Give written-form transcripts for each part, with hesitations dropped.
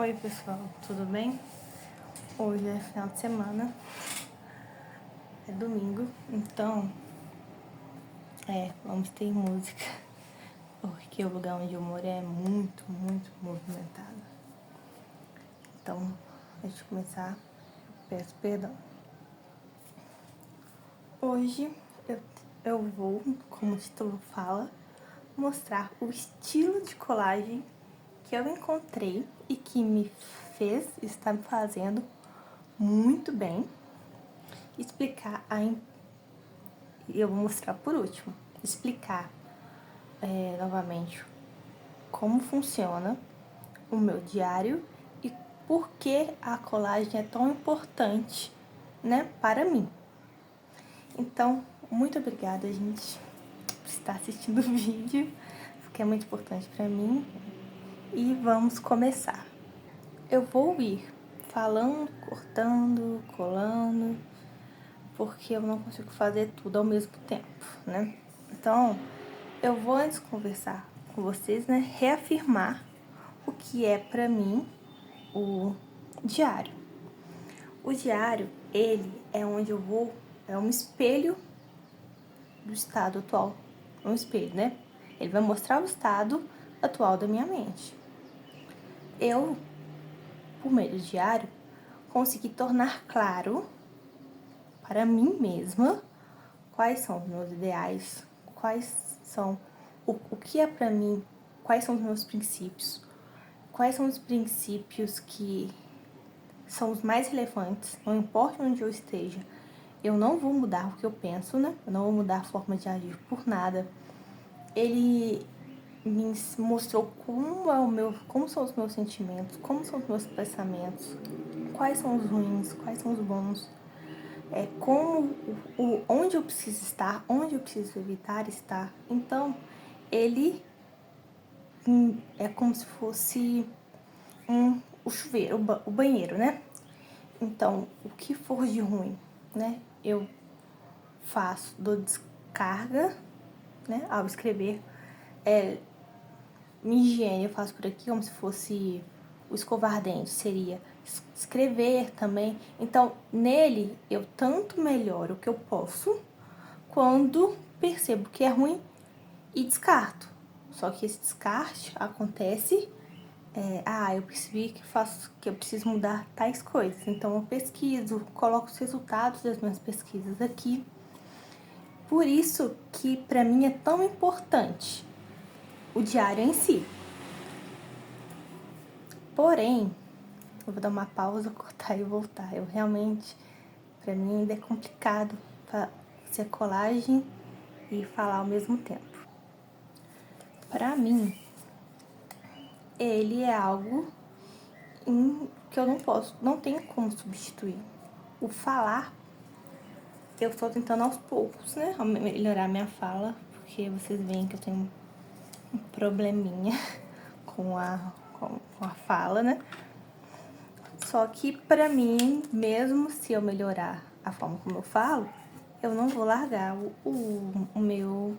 Oi pessoal, tudo bem? Hoje é final de semana, é domingo, então vamos ter música, porque o lugar onde eu moro é muito movimentado. Então, antes de começar, peço perdão. Hoje eu vou, como o título fala, mostrar o estilo de colagem que eu encontrei e que me fez estar me fazendo muito bem. Explicar e eu vou mostrar por último, explicar novamente como funciona o meu diário e por que a colagem é tão importante, né, para mim. Então, muito obrigada, gente, por estar assistindo o vídeo, porque é muito importante para mim. E vamos começar. Eu vou ir falando, cortando, colando, porque eu não consigo fazer tudo ao mesmo tempo, né? Então, eu vou antes conversar com vocês, né, reafirmar o que é pra mim o diário. O diário, ele é onde eu vou, é um espelho do estado atual, um espelho, né? Ele vai mostrar o estado atual da minha mente. Eu, por meio do diário, consegui tornar claro para mim mesma quais são os meus ideais, quais são o que é pra mim, quais são os meus princípios, quais são os princípios que são os mais relevantes, não importa onde eu esteja, eu não vou mudar o que eu penso, né? Eu não vou mudar a forma de agir por nada. Ele me mostrou como são os meus sentimentos, como são os meus pensamentos, quais são os ruins, quais são os bons, onde eu preciso estar, onde eu preciso evitar estar. Então, ele é como se fosse o chuveiro, o banheiro, né? Então, o que for de ruim, né? Eu faço, dou descarga, né? Ao escrever. Minha higiene eu faço por aqui como se fosse o escovar dentes, seria escrever também. Então, nele, eu tanto melhoro o que eu posso, quando percebo que é ruim e descarto. Só que esse descarte acontece, eu percebi que eu preciso mudar tais coisas. Então eu pesquiso, coloco os resultados das minhas pesquisas aqui. Por isso que pra mim é tão importante o diário em si. Porém, eu vou dar uma pausa, cortar e voltar. Eu realmente, pra mim ainda é complicado fazer colagem e falar ao mesmo tempo. Pra mim, ele é algo que eu não tenho como substituir. O falar, eu estou tentando aos poucos, né, melhorar minha fala, porque vocês veem que eu tenho um probleminha com a fala, né? Só que pra mim, mesmo se eu melhorar a forma como eu falo, eu não vou largar o meu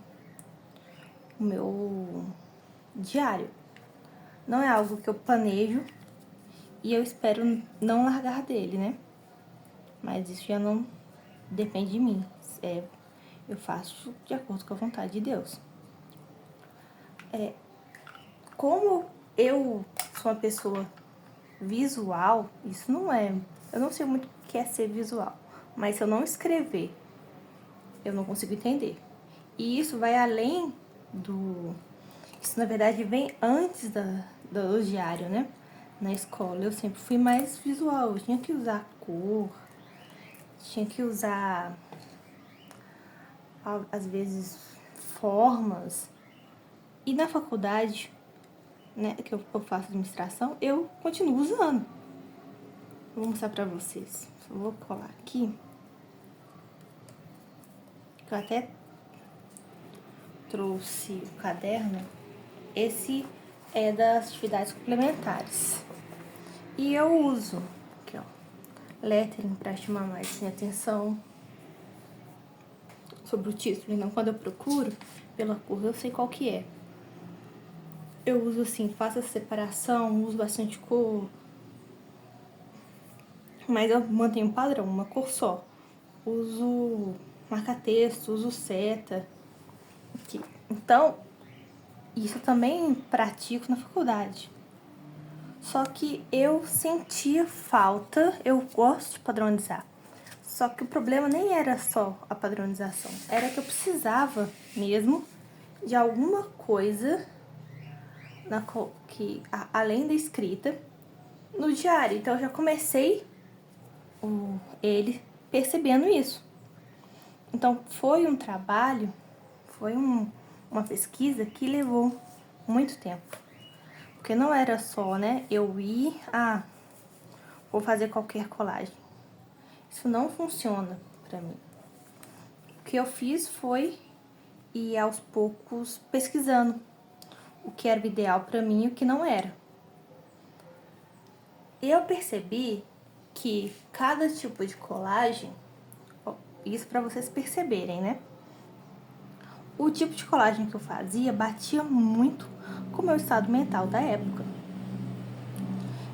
diário. Não é algo que eu planejo e eu espero não largar dele, né? Mas isso já não depende de mim. Eu faço de acordo com a vontade de Deus. Como eu sou uma pessoa visual, isso não é... Eu não sei muito o que é ser visual, mas se eu não escrever, eu não consigo entender. E isso vai além do... Isso, na verdade, vem antes do diário, né? Na escola, eu sempre fui mais visual. Eu tinha que usar cor, tinha que usar, às vezes, formas. E na faculdade, né, que eu faço administração, eu continuo usando. Vou mostrar pra vocês. Só vou colar aqui. Eu até trouxe o caderno. Esse é das atividades complementares. E eu uso, aqui ó, lettering pra chamar mais minha atenção sobre o título. Então, quando eu procuro pela cor, eu sei qual que é. Eu uso assim, faço a separação, uso bastante cor, mas eu mantenho um padrão, uma cor só. Uso marca-texto, uso seta. Aqui. Então, isso eu também pratico na faculdade. Só que eu sentia falta, eu gosto de padronizar. Só que o problema nem era só a padronização, era que eu precisava mesmo de alguma coisa além da escrita no diário. Então eu já comecei ele percebendo isso. Então foi um trabalho, foi uma pesquisa que levou muito tempo. Porque não era só, né, eu ir, vou fazer qualquer colagem. Isso não funciona pra mim. O que eu fiz foi ir aos poucos pesquisando o que era o ideal pra mim e o que não era. Eu percebi que cada tipo de colagem, isso pra vocês perceberem, né? O tipo de colagem que eu fazia batia muito com o meu estado mental da época.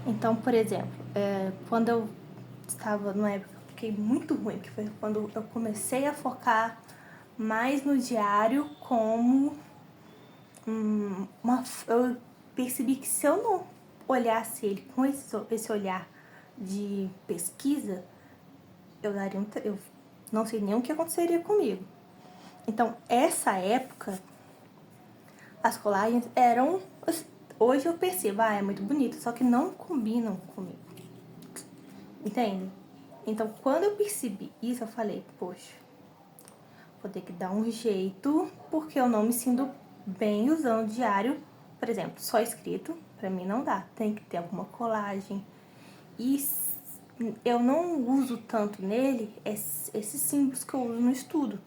Então, por exemplo, quando eu estava numa época que eu fiquei muito ruim, que foi quando eu comecei a focar mais no diário como eu percebi que se eu não olhasse ele com esse olhar de pesquisa, eu não sei nem o que aconteceria comigo. Então, essa época, as colagens eram... Hoje eu percebo, é muito bonito, só que não combinam comigo. Entende? Então, quando eu percebi isso, eu falei, poxa, vou ter que dar um jeito, porque eu não me sinto bem usando diário, por exemplo, só escrito, pra mim não dá. Tem que ter alguma colagem. E eu não uso tanto nele esses símbolos que eu uso no estudo.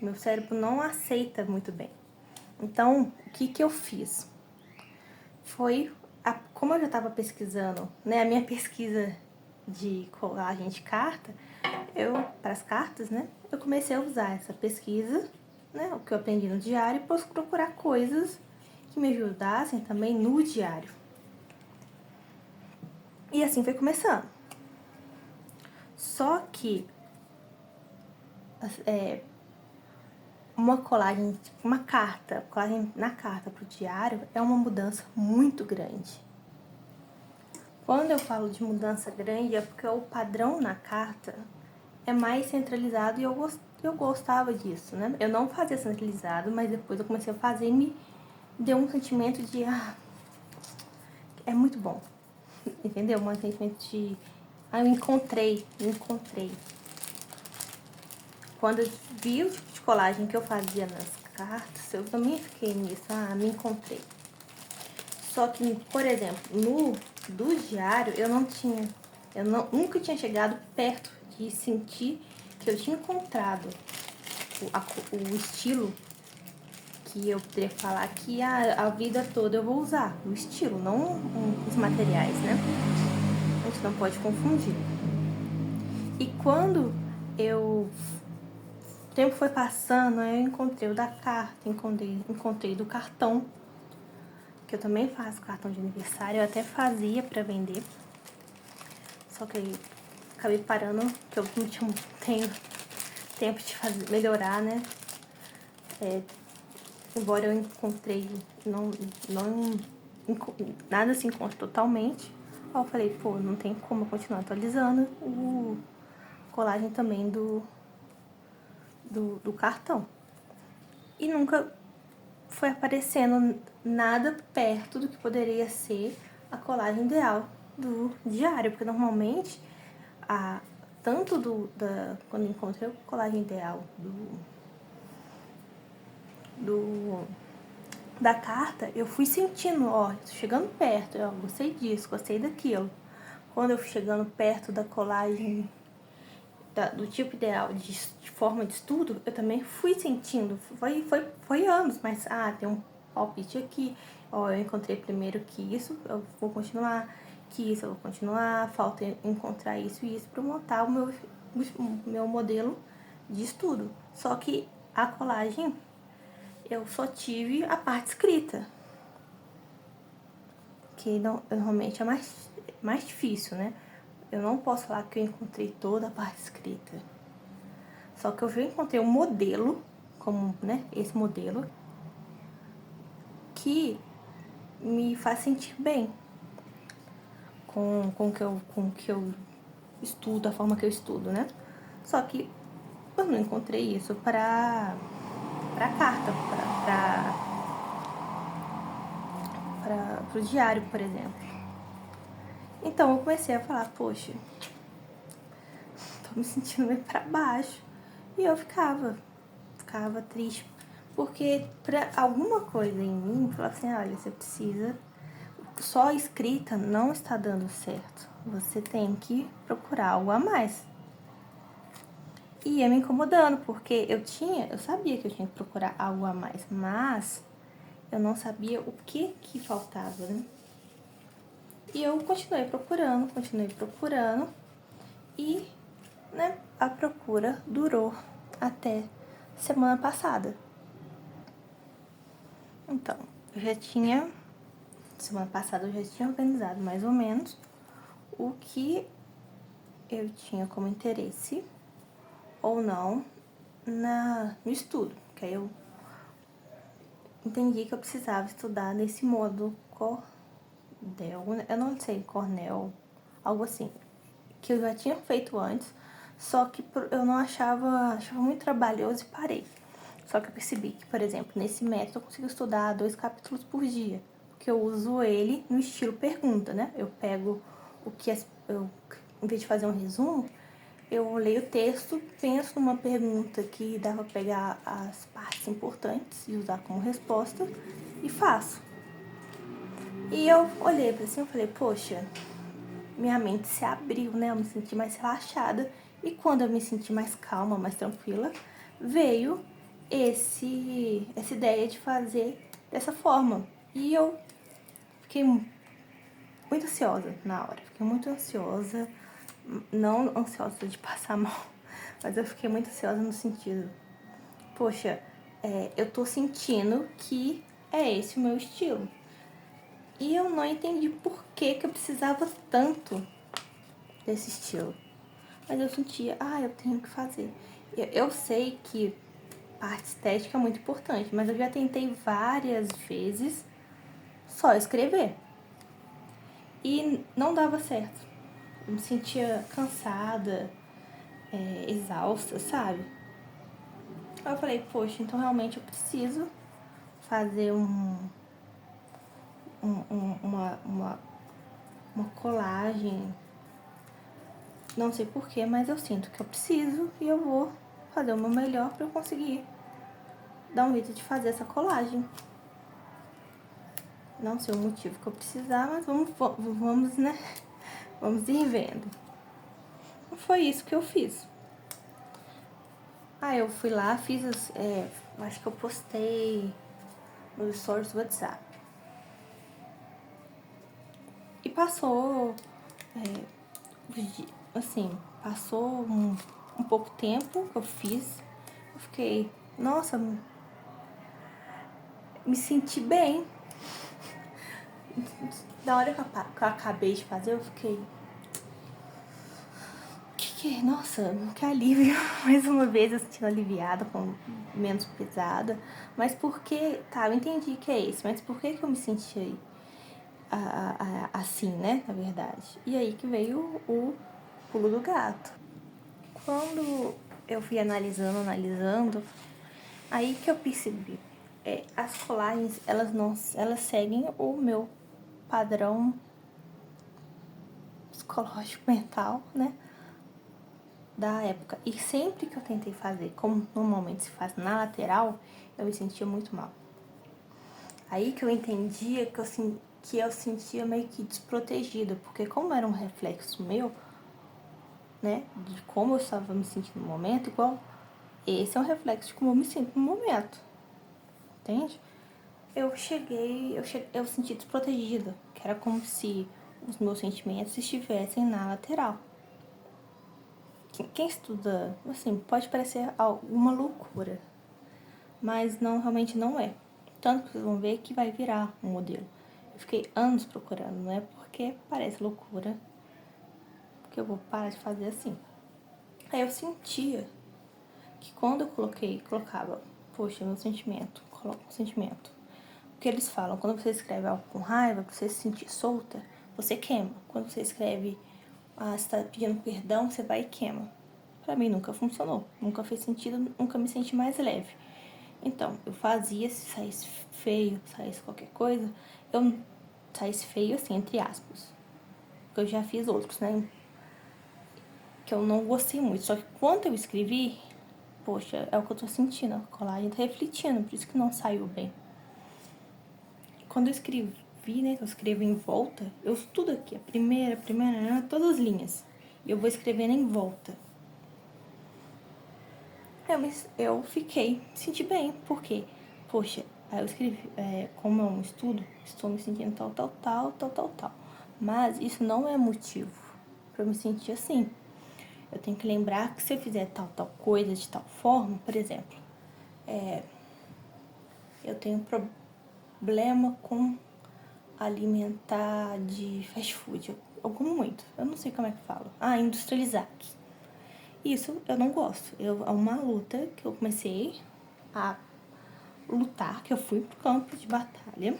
Meu cérebro não aceita muito bem. Então, o que eu fiz? Foi, como eu já estava pesquisando, né, a minha pesquisa de colagem de carta, para as cartas, né, eu comecei a usar essa pesquisa, né, o que eu aprendi no diário, e procurar coisas que me ajudassem também no diário. E assim foi começando. Só que uma colagem, uma carta, colagem na carta para o diário é uma mudança muito grande. Quando eu falo de mudança grande é porque o padrão na carta é mais centralizado e eu gostava disso, né? Eu não fazia centralizado, mas depois eu comecei a fazer e me deu um sentimento de... é muito bom, entendeu? Um sentimento de... eu encontrei. Quando eu vi o tipo de colagem que eu fazia nas cartas, eu também fiquei nisso, me encontrei. Só que, por exemplo, do diário, nunca tinha chegado perto de sentir que eu tinha encontrado o estilo que eu poderia falar que a vida toda eu vou usar. O estilo, não os materiais, né? A gente não pode confundir. E quando o tempo foi passando, eu encontrei o da carta, encontrei do cartão, que eu também faço cartão de aniversário, eu até fazia pra vender. Só que aí acabei parando, que eu não tenho tempo de melhorar, né? Embora eu encontrei, nada se encontra totalmente. Aí eu falei, pô, não tem como eu continuar atualizando o colagem também do cartão. E nunca foi aparecendo nada perto do que poderia ser a colagem ideal do diário, porque normalmente quando encontrei a colagem ideal da carta, eu fui sentindo, chegando perto, gostei disso, gostei daquilo. Quando eu fui chegando perto da colagem do tipo ideal de forma de estudo, eu também fui sentindo, foi anos, mas tem um palpite aqui, eu encontrei primeiro que isso, eu vou continuar, que isso eu vou continuar, falta encontrar isso e isso para montar o meu modelo de estudo. Só que a colagem, eu só tive a parte escrita, que normalmente é mais difícil, né? eu não posso falar que eu encontrei toda a parte escrita. Só que eu já encontrei um modelo, como, né, esse modelo, que me faz sentir bem com o que eu estudo, a forma que eu estudo, né? Só que eu não encontrei isso pra carta, pro diário, por exemplo. Então eu comecei a falar, poxa, tô me sentindo meio pra baixo. E eu ficava triste. Porque pra alguma coisa em mim, falava assim, olha, você precisa, só a escrita não está dando certo. Você tem que procurar algo a mais. E ia me incomodando, porque eu sabia que eu tinha que procurar algo a mais, mas eu não sabia o que faltava, né? E eu continuei procurando, e, né, a procura durou até semana passada. Então, semana passada eu já tinha organizado mais ou menos o que eu tinha como interesse ou não no estudo, que aí eu entendi que eu precisava estudar nesse modo Cornell, eu não sei, Cornell, algo assim, que eu já tinha feito antes, só que eu não achava muito trabalhoso e parei. Só que eu percebi que, por exemplo, nesse método eu consigo estudar 2 capítulos por dia, porque eu uso ele no estilo pergunta, né? Eu pego em vez de fazer um resumo, eu leio o texto, penso numa pergunta que dá pra pegar as partes importantes e usar como resposta e faço. E eu olhei pra cima e falei, poxa, minha mente se abriu, né? Eu me senti mais relaxada. E quando eu me senti mais calma, mais tranquila, veio essa ideia de fazer dessa forma. E eu fiquei muito ansiosa na hora. Fiquei muito ansiosa. Não ansiosa de passar mal, mas eu fiquei muito ansiosa no sentido, poxa, eu tô sentindo que é esse o meu estilo. E eu não entendi por que eu precisava tanto desse estilo. Mas eu sentia, eu tenho que fazer. Eu sei que parte estética é muito importante, mas eu já tentei várias vezes só escrever. E não dava certo. Eu me sentia cansada, exausta, sabe? Aí eu falei, poxa, então realmente eu preciso fazer uma colagem. Não sei porquê, mas eu sinto que eu preciso e eu vou fazer o meu melhor para eu conseguir dar um jeito de fazer essa colagem. Não sei o motivo que eu precisar, mas vamos, né? Vamos ir vendo. Foi isso que eu fiz. Eu fui lá, fiz acho que eu postei nos stories do WhatsApp. E passou, assim, passou um pouco tempo que eu fiz. Eu fiquei, nossa, me senti bem. Da hora que eu acabei de fazer, eu fiquei, nossa, que alívio. Mais uma vez eu senti aliviada, com menos pesada. Mas por que, eu entendi que é isso, mas por que eu me senti assim, né, na verdade? E aí que veio o pulo do gato. Quando eu fui analisando, aí que eu percebi, as colagens, elas seguem o meu padrão psicológico mental, né, da época. E sempre que eu tentei fazer, como normalmente se faz na lateral, eu me sentia muito mal. Aí que eu entendia que eu sentia meio que desprotegida, porque como era um reflexo meu, né, de como eu estava me sentindo no momento, igual esse é um reflexo de como eu me sinto no momento, entende? Eu senti desprotegida, que era como se os meus sentimentos estivessem na lateral. Quem estuda, assim, pode parecer alguma loucura, mas realmente não é. Tanto que vocês vão ver que vai virar um modelo. Eu fiquei anos procurando, não é porque parece loucura, que eu vou parar de fazer assim. Aí eu sentia que quando eu colocava, poxa, meu sentimento, coloca um sentimento. O que eles falam, quando você escreve algo com raiva, pra você se sentir solta, você queima. Quando você escreve, você tá pedindo perdão, você vai e queima. Pra mim nunca funcionou, nunca fez sentido, nunca me senti mais leve. Então, eu fazia, se saísse feio, saísse qualquer coisa, eu saísse feio assim, entre aspas. Porque eu já fiz outros, né? Que eu não gostei muito. Só que quando eu escrevi, poxa, é o que eu tô sentindo. A colagem tá refletindo, por isso que não saiu bem. Quando eu escrevi, né? Eu escrevo em volta, eu estudo aqui, a primeira, todas as linhas. E eu vou escrevendo em volta. Eu fiquei, me senti bem, porque, poxa, aí eu escrevi, como é um estudo, estou me sentindo tal. Mas isso não é motivo pra eu me sentir assim. Eu tenho que lembrar que se eu fizer tal coisa de tal forma, por exemplo, eu tenho problema com alimentar de fast food. Eu como muito, eu não sei como é que fala. Industrializados. Isso eu não gosto. É uma luta que eu comecei a lutar, que eu fui pro campo de batalha,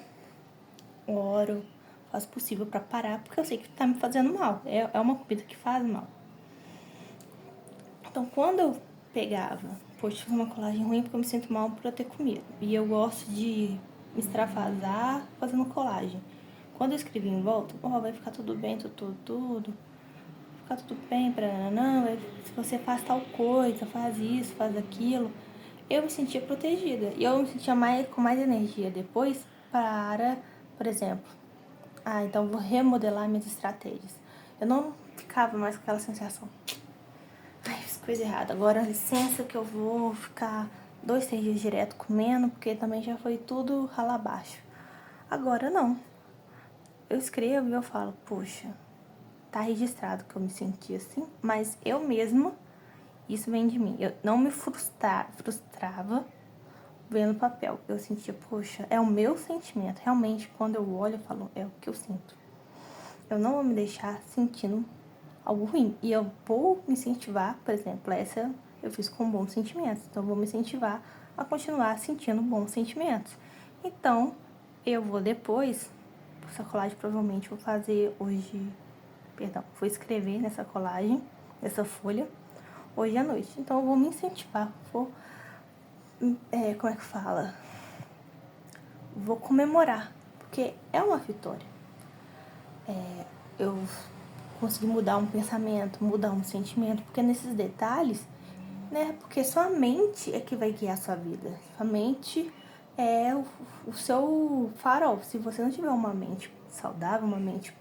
oro, faço o possível pra parar, porque eu sei que tá me fazendo mal. É uma comida que faz mal. Então, quando eu pegava, poxa, fiz uma colagem ruim porque eu me sinto mal por eu ter comido. E eu gosto de me extravasar fazendo colagem. Quando eu escrevi em volta, vai ficar tudo bem, tudo. Ficar tudo bem, não, se você faz tal coisa, faz isso, faz aquilo. Eu me sentia protegida. E eu me sentia com mais energia depois para, por exemplo, então vou remodelar minhas estratégias. Eu não ficava mais com aquela sensação, fiz coisa errada. Agora, licença que eu vou ficar 2, 3 dias direto comendo, porque também já foi tudo rala abaixo. Agora, não. Eu escrevo e eu falo, poxa, tá registrado que eu me senti assim, mas eu mesma, isso vem de mim. Eu não me frustrava vendo papel. Eu sentia, poxa, é o meu sentimento. Realmente, quando eu olho, eu falo, é o que eu sinto. Eu não vou me deixar sentindo algo ruim. E eu vou me incentivar, por exemplo, essa eu fiz com bons sentimentos. Então, eu vou me incentivar a continuar sentindo bons sentimentos. Então, eu vou depois, essa colagem provavelmente vou fazer hoje, vou escrever nessa colagem, nessa folha, hoje à noite. Então, eu vou me incentivar, como é que fala? Vou comemorar, porque é uma vitória. Eu consegui mudar um pensamento, mudar um sentimento, porque nesses detalhes, né? Porque sua mente é que vai guiar a sua vida. Sua mente é o seu farol. Se você não tiver uma mente saudável, uma mente,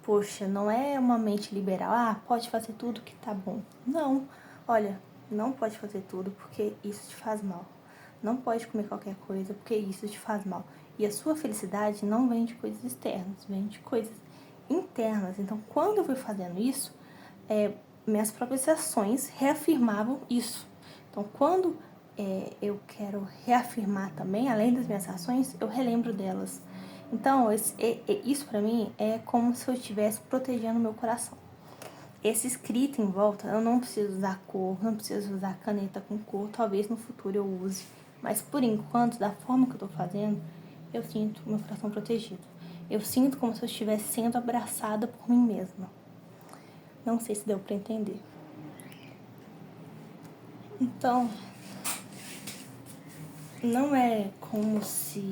poxa, não é uma mente liberal, pode fazer tudo que tá bom. Não, olha, não pode fazer tudo porque isso te faz mal. Não pode comer qualquer coisa porque isso te faz mal. E a sua felicidade não vem de coisas externas, vem de coisas internas. Então, quando eu fui fazendo isso, minhas próprias ações reafirmavam isso. Então, quando eu quero reafirmar também, além das minhas ações, eu relembro delas. Então, isso pra mim é como se eu estivesse protegendo meu coração. Esse escrito em volta, eu não preciso usar cor, não preciso usar caneta com cor, talvez no futuro eu use. Mas por enquanto, da forma que eu tô fazendo, eu sinto meu coração protegido. Eu sinto como se eu estivesse sendo abraçada por mim mesma. Não sei se deu pra entender. Então, não é como se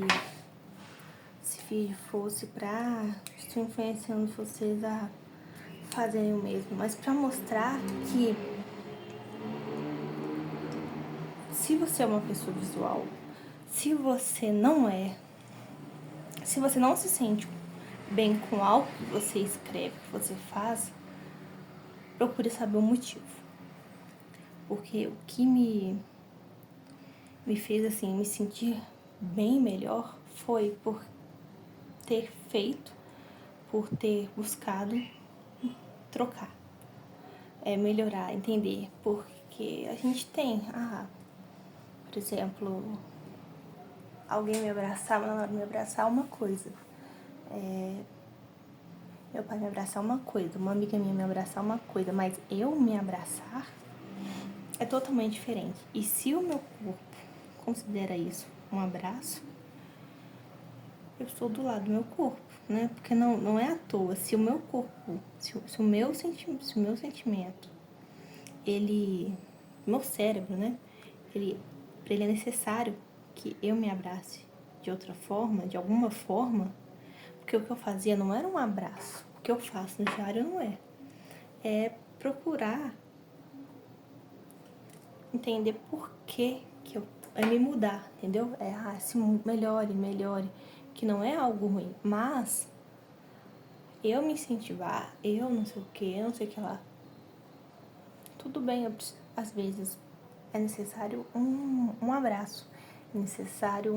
esse vídeo fosse pra estou influenciando vocês a fazerem o mesmo, mas pra mostrar que se você é uma pessoa visual, se você não se sente bem com algo que você escreve, que você faz, procure saber o motivo. Porque o que me fez assim me sentir bem melhor foi por ter feito, por ter buscado trocar, melhorar, entender, porque a gente tem, por exemplo, alguém me abraçar, mas na hora de me abraçar uma coisa, meu pai me abraçar é uma coisa, uma amiga minha me abraçar é uma coisa, mas eu me abraçar é totalmente diferente. E se o meu corpo considera isso um abraço, eu estou do lado do meu corpo, né? Porque não é à toa. Se o meu corpo, se o meu sentimento, meu cérebro, né? Pra ele é necessário que eu me abrace de outra forma, de alguma forma, porque o que eu fazia não era um abraço. O que eu faço no diário não é. É procurar entender por que eu... É me mudar, entendeu? Se melhore, que não é algo ruim, mas eu me incentivar, eu não sei o que, eu não sei o que lá. Tudo bem, às vezes é necessário um abraço, é necessário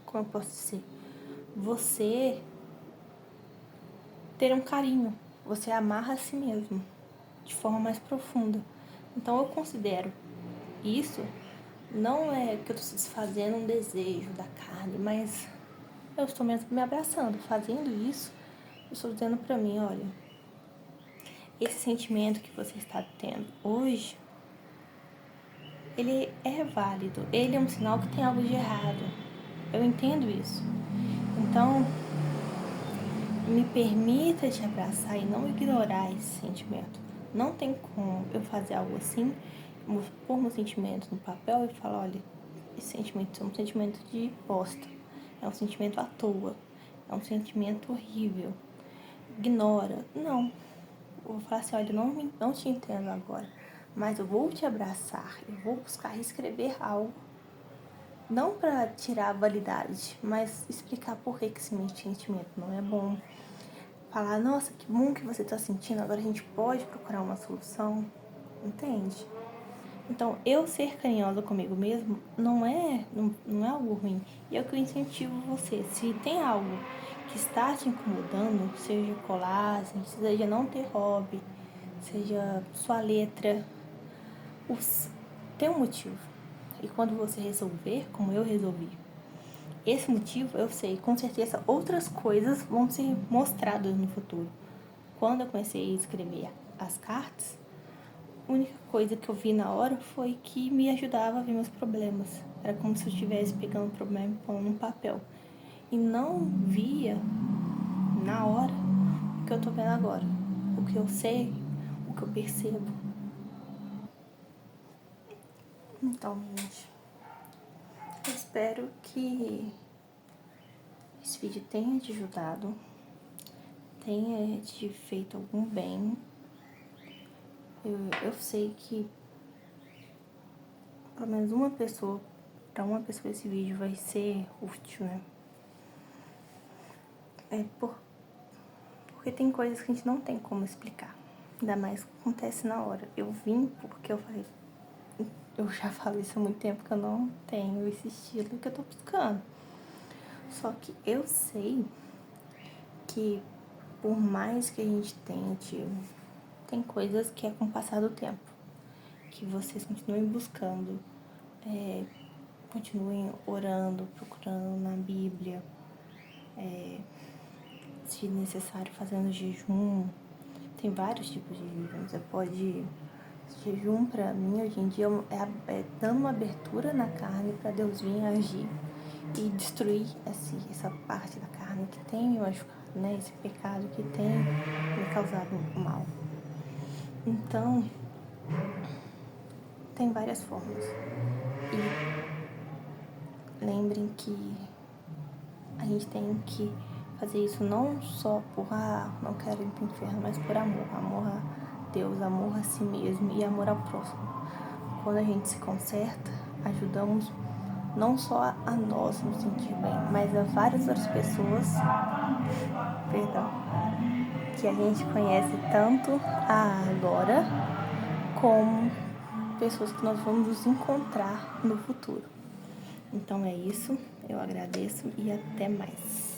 como eu posso dizer, você ter um carinho, você amarra a si mesmo de forma mais profunda. Então eu considero isso, não é que eu estou satisfazendo um desejo da carne, mas eu estou mesmo me abraçando. Fazendo isso, eu estou dizendo pra mim, olha, esse sentimento que você está tendo hoje, ele é válido, ele é um sinal que tem algo de errado. Eu entendo isso. Então, me permita te abraçar e não ignorar esse sentimento. Não tem como eu fazer algo assim, pôr meus sentimentos no papel e falar, olha, esse sentimento é um sentimento de bosta, é um sentimento à toa, é um sentimento horrível, ignora. Não, eu vou falar assim, olha, eu não te entendo agora, mas eu vou te abraçar, eu vou buscar escrever algo, não para tirar a validade, mas explicar por que esse sentimento não é bom. Falar, nossa, que bom que você está sentindo, agora a gente pode procurar uma solução, entende? Então, eu ser carinhosa comigo mesmo não é algo ruim. E é o que eu incentivo você. Se tem algo que está te incomodando, seja colagem, seja não ter hobby, seja sua letra, tem um motivo. E quando você resolver, como eu resolvi, esse motivo, eu sei, com certeza outras coisas vão ser mostradas no futuro. Quando eu comecei a escrever as cartas, a única coisa que eu vi na hora foi que me ajudava a ver meus problemas. Era como se eu estivesse pegando o problema e pondo num papel. E não via na hora o que eu tô vendo agora. O que eu sei, o que eu percebo. Então, gente, eu espero que esse vídeo tenha te ajudado, tenha te feito algum bem. Eu sei que pelo menos para uma pessoa esse vídeo vai ser útil, né? Porque tem coisas que a gente não tem como explicar. Ainda mais que acontece na hora. Eu vim porque eu falei, eu já falo isso há muito tempo que eu não tenho esse estilo que eu tô buscando. Só que eu sei que por mais que a gente tente, tem coisas que é com o passar do tempo. Que vocês continuem buscando, continuem orando, procurando na Bíblia, se necessário fazendo jejum. Tem vários tipos de jejum. Você pode... Jejum pra mim hoje em dia é dando uma abertura na carne para Deus vir agir e destruir essa parte da carne que tem me machucado, né? Esse pecado que tem me causado mal. Então, tem várias formas. E lembrem que a gente tem que fazer isso não só por, não quero ir pro inferno, mas por amor. Amor a Deus, amor a si mesmo e amor ao próximo. Quando a gente se conserta, ajudamos não só a nós nos sentir bem, mas a várias outras pessoas, que a gente conhece tanto agora, como pessoas que nós vamos nos encontrar no futuro. Então é isso, eu agradeço e até mais.